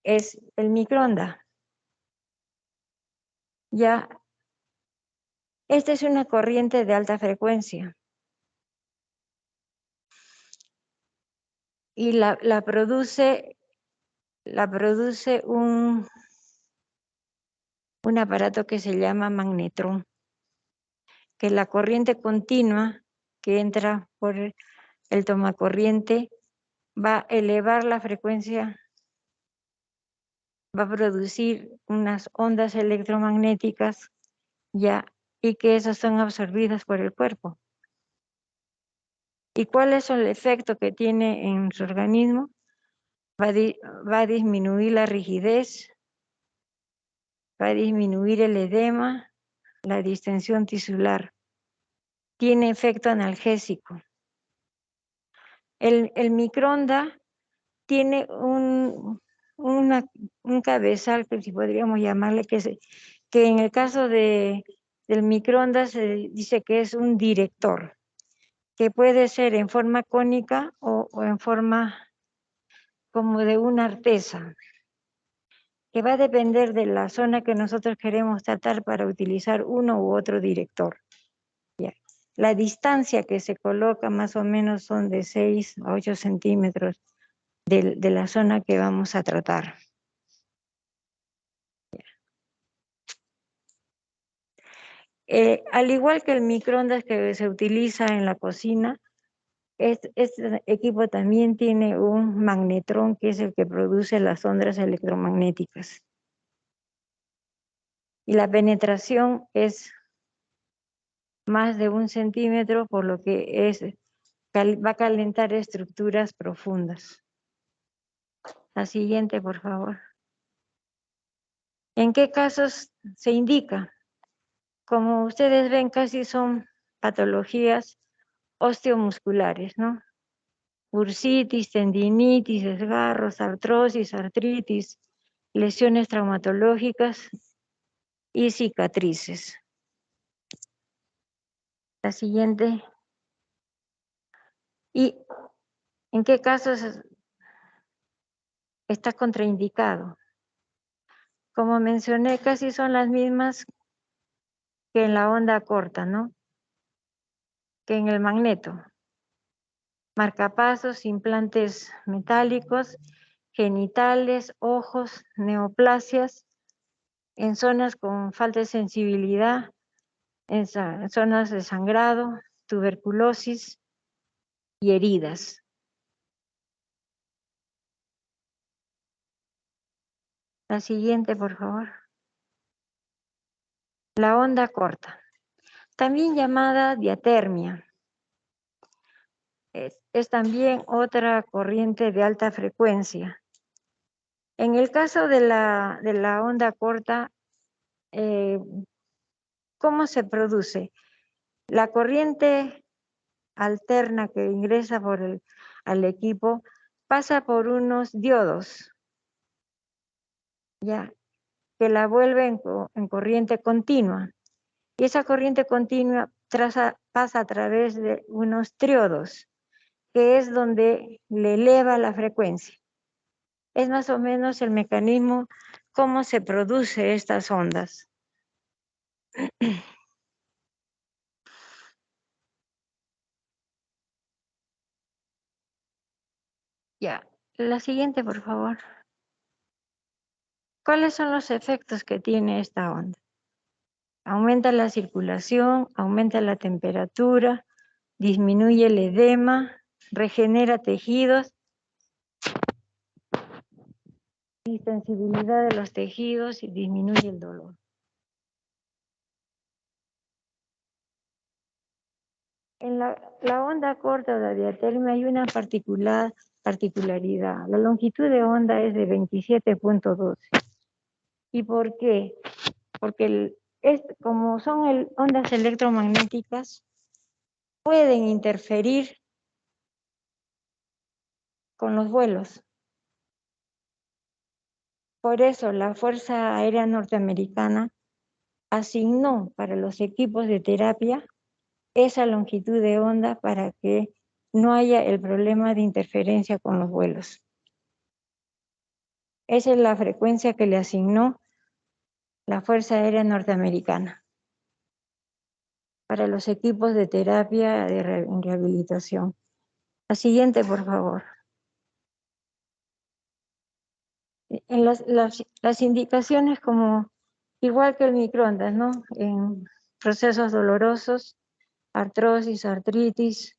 S1: es el microondas. Ya, esta es una corriente de alta frecuencia y la produce un aparato que se llama magnetrón, que la corriente continua que entra por el tomacorriente va a elevar la frecuencia, va a producir unas ondas electromagnéticas ya, y que esas son absorbidas por el cuerpo. ¿Y cuál es el efecto que tiene en su organismo? Va a disminuir la rigidez, va a disminuir el edema, la distensión tisular. Tiene efecto analgésico. El microondas tiene un cabezal, que si podríamos llamarle, que en el caso del microondas se dice que es un director, que puede ser en forma cónica o en forma como de una artesa, que va a depender de la zona que nosotros queremos tratar para utilizar uno u otro director. ¿Ya? La distancia que se coloca más o menos son de 6 a 8 centímetros de la zona que vamos a tratar. Al igual que el microondas que se utiliza en la cocina, este equipo también tiene un magnetrón que es el que produce las ondas electromagnéticas. Y la penetración es más de 1 centímetro, por lo que va a calentar estructuras profundas. La siguiente, por favor. ¿En qué casos se indica? Como ustedes ven, casi son patologías osteomusculares, ¿no? Bursitis, tendinitis, desgarros, artrosis, artritis, lesiones traumatológicas y cicatrices. La siguiente. ¿Y en qué casos está contraindicado? Como mencioné, casi son las mismas que en la onda corta, ¿no? Que en el magneto. Marcapasos, implantes metálicos, genitales, ojos, neoplasias, en zonas con falta de sensibilidad, en zonas de sangrado, tuberculosis y heridas. La siguiente, por favor. La onda corta, también llamada diatermia. Es también otra corriente de alta frecuencia. En el caso de la onda corta, ¿cómo se produce? La corriente alterna que ingresa al equipo pasa por unos diodos, ya, que la vuelve en corriente continua. Y esa corriente continua pasa a través de unos triodos, que es donde le eleva la frecuencia. Es más o menos el mecanismo cómo se produce estas ondas. Ya, la siguiente, por favor. ¿Cuáles son los efectos que tiene esta onda? Aumenta la circulación, aumenta la temperatura, disminuye el edema, regenera tejidos, sensibilidad de los tejidos y disminuye el dolor. En la onda corta o la diatermia hay una particularidad. La longitud de onda es de 27.12. ¿Y por qué? Porque como son ondas electromagnéticas, pueden interferir con los vuelos. Por eso la Fuerza Aérea Norteamericana asignó para los equipos de terapia esa longitud de onda para que no haya el problema de interferencia con los vuelos. Esa es la frecuencia que le asignó la Fuerza Aérea Norteamericana para los equipos de terapia en rehabilitación. La siguiente, por favor. En las indicaciones, como igual que el microondas, ¿no? En procesos dolorosos, artrosis, artritis,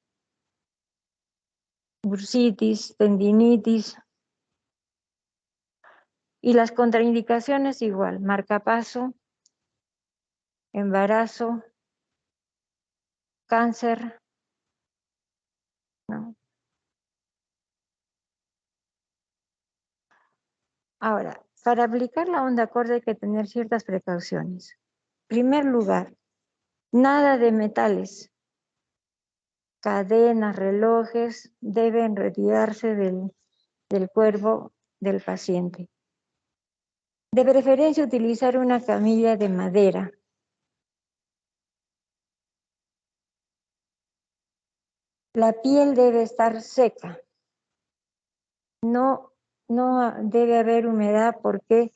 S1: bursitis, tendinitis. Y las contraindicaciones igual, marcapaso, embarazo, cáncer, ¿no? Ahora, para aplicar la onda corta hay que tener ciertas precauciones. En primer lugar, nada de metales. Cadenas, relojes deben retirarse del cuerpo del paciente. De preferencia utilizar una camilla de madera. La piel debe estar seca. No debe haber humedad porque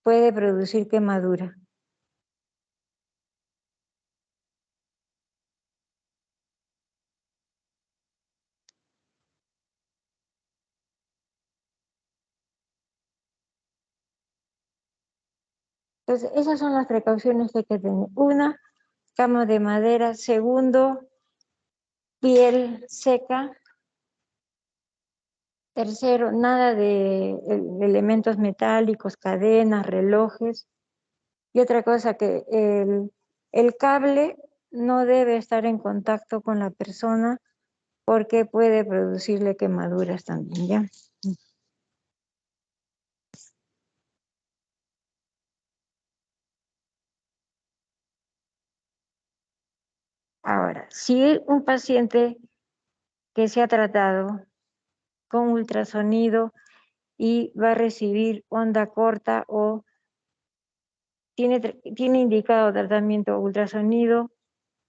S1: puede producir quemadura. Entonces, esas son las precauciones que hay que tener. Una, cama de madera. Segundo, piel seca. Tercero, nada de elementos metálicos, cadenas, relojes. Y otra cosa, que el cable no debe estar en contacto con la persona porque puede producirle quemaduras también, ¿ya? Ahora, si un paciente que se ha tratado con ultrasonido y va a recibir onda corta o tiene indicado tratamiento ultrasonido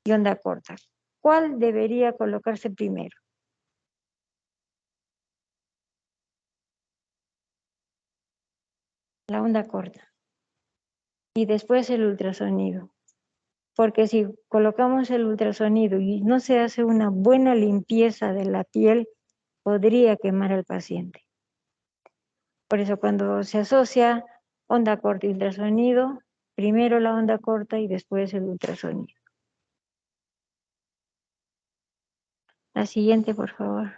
S1: y onda corta, ¿cuál debería colocarse primero? La onda corta y después el ultrasonido. Porque si colocamos el ultrasonido y no se hace una buena limpieza de la piel, podría quemar al paciente. Por eso cuando se asocia onda corta y ultrasonido, primero la onda corta y después el ultrasonido. La siguiente, por favor.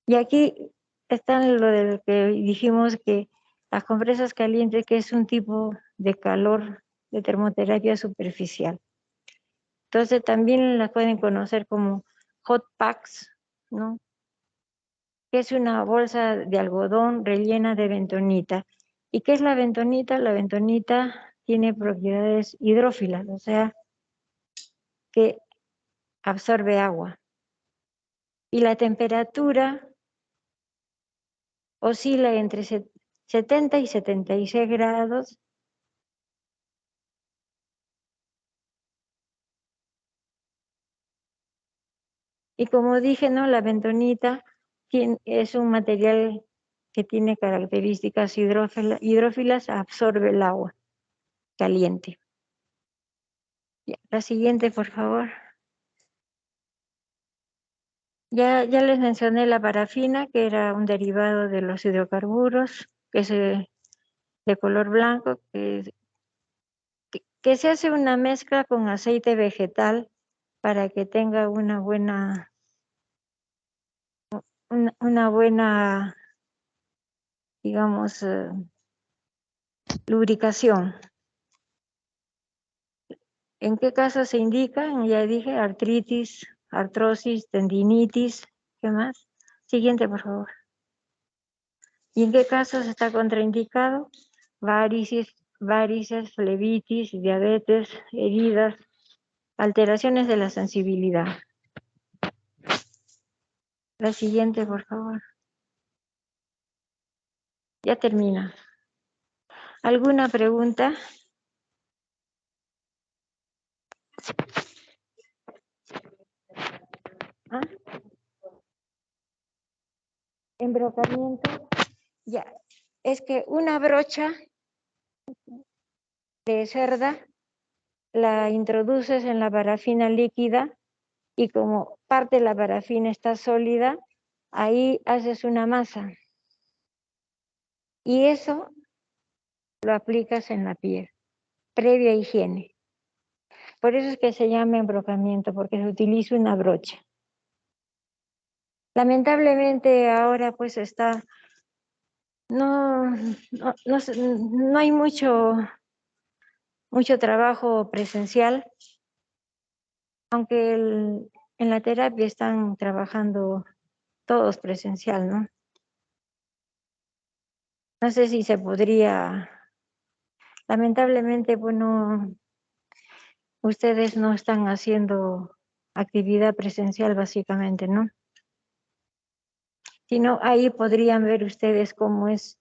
S1: Y aquí está lo del que dijimos, que las compresas calientes, que es un tipo de calor de termoterapia superficial. Entonces también las pueden conocer como hot packs, ¿no? Que es una bolsa de algodón rellena de bentonita. ¿Y qué es la bentonita? La bentonita tiene propiedades hidrófilas, o sea, que absorbe agua. Y la temperatura oscila entre 70 y 76 grados. Y como dije, ¿no? La bentonita es un material que tiene características hidrófilas, absorbe el agua caliente. Ya, la siguiente, por favor. Ya les mencioné la parafina, que era un derivado de los hidrocarburos, que es de color blanco, que se hace una mezcla con aceite vegetal para que tenga una buena, digamos, lubricación. ¿En qué casos se indica? Ya dije, artritis, artrosis, tendinitis, ¿qué más? Siguiente, por favor. ¿Y en qué casos está contraindicado? Varices, flebitis, diabetes, heridas, alteraciones de la sensibilidad. La siguiente, por favor. Ya termina. ¿Alguna pregunta? ¿Ah? Embrocamiento. Ya. Es que una brocha de cerda la introduces en la parafina líquida y como parte de la parafina está sólida, ahí haces una masa. Y eso lo aplicas en la piel, previa higiene. Por eso es que se llama embrocamiento, porque se utiliza una brocha. Lamentablemente ahora pues no hay mucho trabajo presencial, aunque en la terapia están trabajando todos presencial, ¿no? No sé si se podría, lamentablemente, bueno, ustedes no están haciendo actividad presencial básicamente, ¿no? Sino ahí podrían ver ustedes cómo es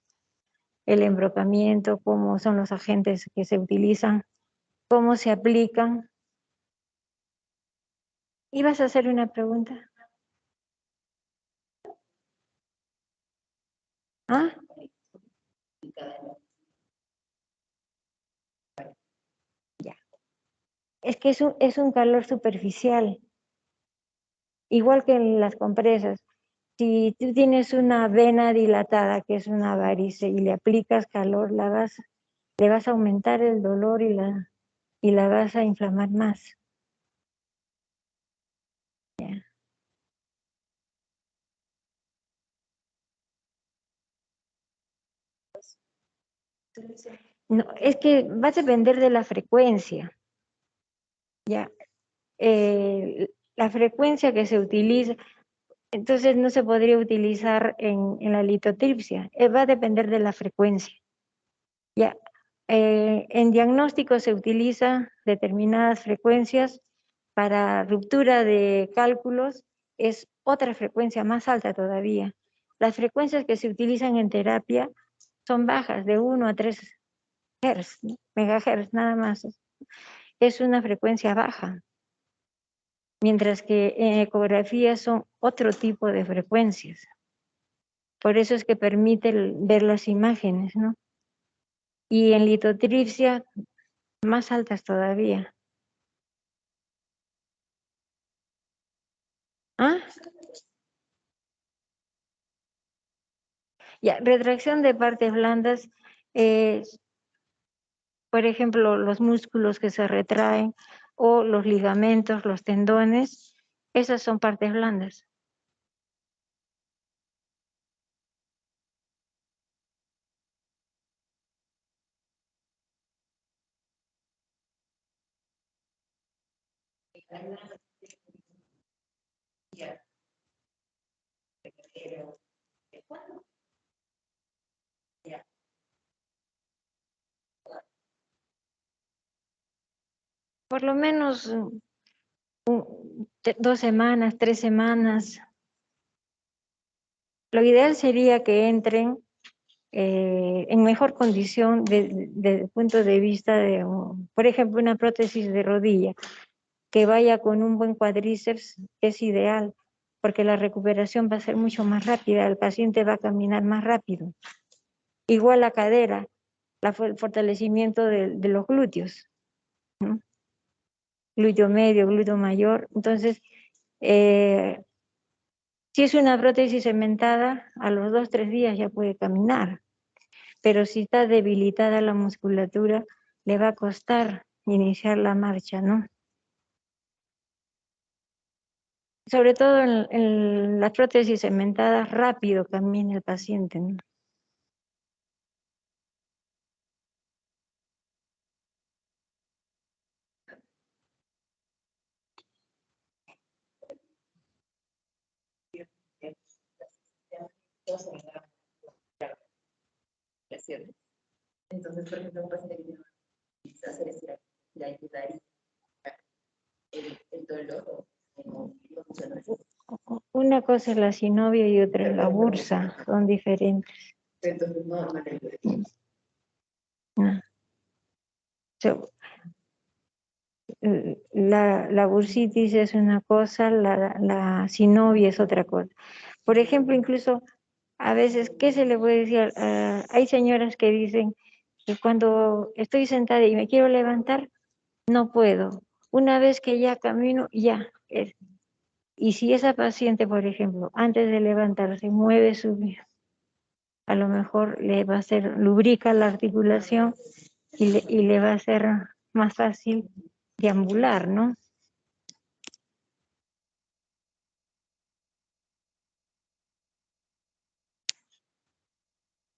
S1: el embrocamiento, cómo son los agentes que se utilizan, cómo se aplican. ¿Ibas a hacer una pregunta? ¿Ah? Ya. Es que es un calor superficial, igual que en las compresas. Si tú tienes una vena dilatada, que es una varice, y le aplicas calor, le vas a aumentar el dolor y la vas a inflamar más. Ya. No, es que va a depender de la frecuencia. Ya. La frecuencia que se utiliza, entonces no se podría utilizar en la litotripsia. Va a depender de la frecuencia. Ya. En diagnóstico se utiliza determinadas frecuencias. Para ruptura de cálculos es otra frecuencia más alta todavía. Las frecuencias que se utilizan en terapia son bajas, de 1 a 3 Hz, megahertz nada más. Es una frecuencia baja, mientras que en ecografía son otro tipo de frecuencias. Por eso es que permite ver las imágenes, ¿no? Y en litotripsia, más altas todavía. ¿Ah? Ya, retracción de partes blandas, por ejemplo, los músculos que se retraen o los ligamentos, los tendones, esas son partes blandas. Por lo menos 2 semanas, 3 semanas. Lo ideal sería que entren en mejor condición desde el punto de vista de, por ejemplo, una prótesis de rodilla, que vaya con un buen cuádriceps es ideal, porque la recuperación va a ser mucho más rápida, el paciente va a caminar más rápido. Igual la cadera, el fortalecimiento de los glúteos, ¿no? Glúteo medio, glúteo mayor. Entonces, si es una prótesis cementada, a los 2, 3 días ya puede caminar. Pero si está debilitada la musculatura, le va a costar iniciar la marcha, ¿no? Sobre todo en las prótesis cementadas, rápido camina el paciente, ¿no?
S2: Entonces, por ejemplo, un paciente que quizás hacer estirar, le ayudaría el dolor o no funciona así.
S1: Una cosa es la sinovia y otra es la bursa, son diferentes.
S2: Entonces, no le ayudaría.
S1: No. La bursitis es una cosa, la sinovia es otra cosa. Por ejemplo, incluso a veces, ¿qué se le puede decir? Hay señoras que dicen que cuando estoy sentada y me quiero levantar, no puedo. Una vez que ya camino, ya. Y si esa paciente, por ejemplo, antes de levantarse, mueve a lo mejor le va a hacer, lubrica la articulación y le va a ser más fácil deambular, ¿no?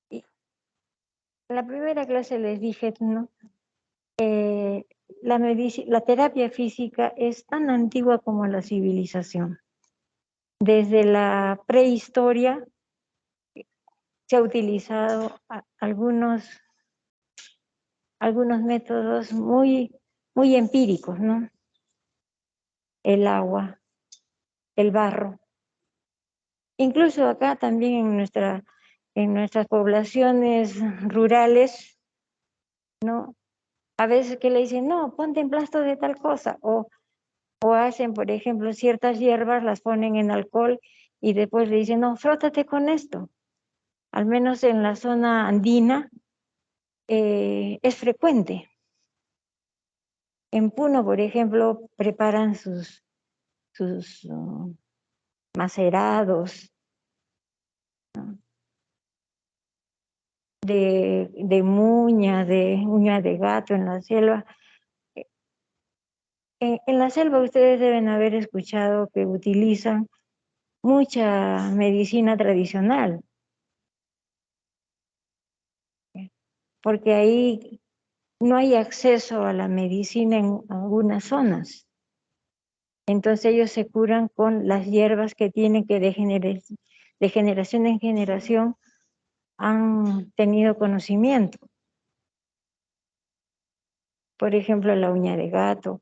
S1: Y en la primera clase les dije, ¿no? La terapia física es tan antigua como la civilización. Desde la prehistoria se ha utilizado algunos métodos muy empíricos, ¿no? El agua, el barro. Incluso acá también en nuestras poblaciones rurales, ¿no? A veces que le dicen, no, ponte emplasto de tal cosa, o hacen, por ejemplo, ciertas hierbas, las ponen en alcohol y después le dicen, no, frótate con esto. Al menos en la zona andina es frecuente. En Puno, por ejemplo, preparan sus macerados, ¿no? de uña de gato en la selva. En la selva ustedes deben haber escuchado que utilizan mucha medicina tradicional, porque ahí no hay acceso a la medicina en algunas zonas. Entonces ellos se curan con las hierbas que tienen que de generación en generación han tenido conocimiento. Por ejemplo, la uña de gato.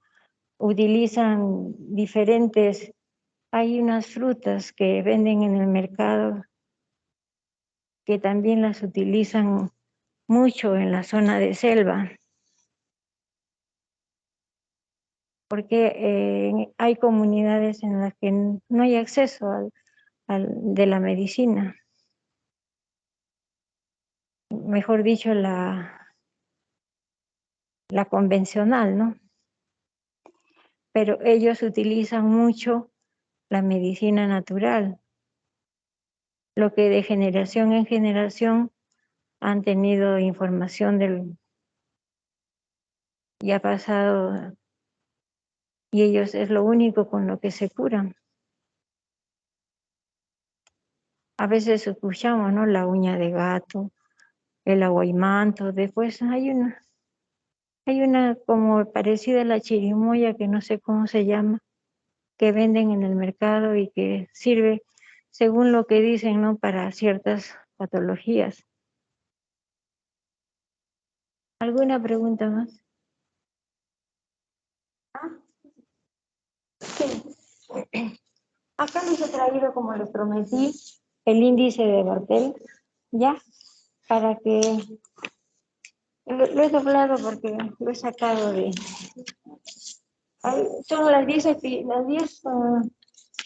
S1: Utilizan hay unas frutas que venden en el mercado que también las utilizan mucho en la zona de selva, porque hay comunidades en las que no hay acceso de la medicina. Mejor dicho, la convencional, ¿no? Pero ellos utilizan mucho la medicina natural, lo que de generación en generación han tenido información y ha pasado, y ellos es lo único con lo que se curan. A veces escuchamos, ¿no? La uña de gato, el aguaymanto, después hay una como parecida a la chirimoya que no sé cómo se llama, que venden en el mercado y que sirve, según lo que dicen, ¿no? Para ciertas patologías. ¿Alguna pregunta más? Sí. Acá les he traído, como les prometí, el índice de Bartel, ¿ya? Para que lo he doblado porque lo he sacado son las 10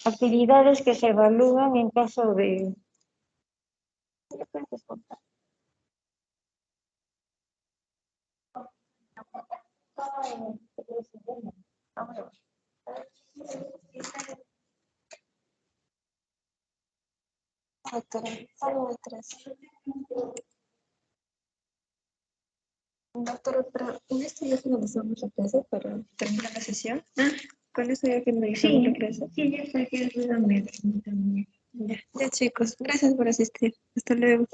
S1: actividades que se evalúan en caso de...
S3: Doctora, solo 3. Doctora, pero en esto ya finalizamos la clase para terminar la sesión. Con eso ya finalizamos la clase.
S1: Sí, ya está aquí, ayúdame.
S3: Ya chicos, gracias por asistir. Hasta luego.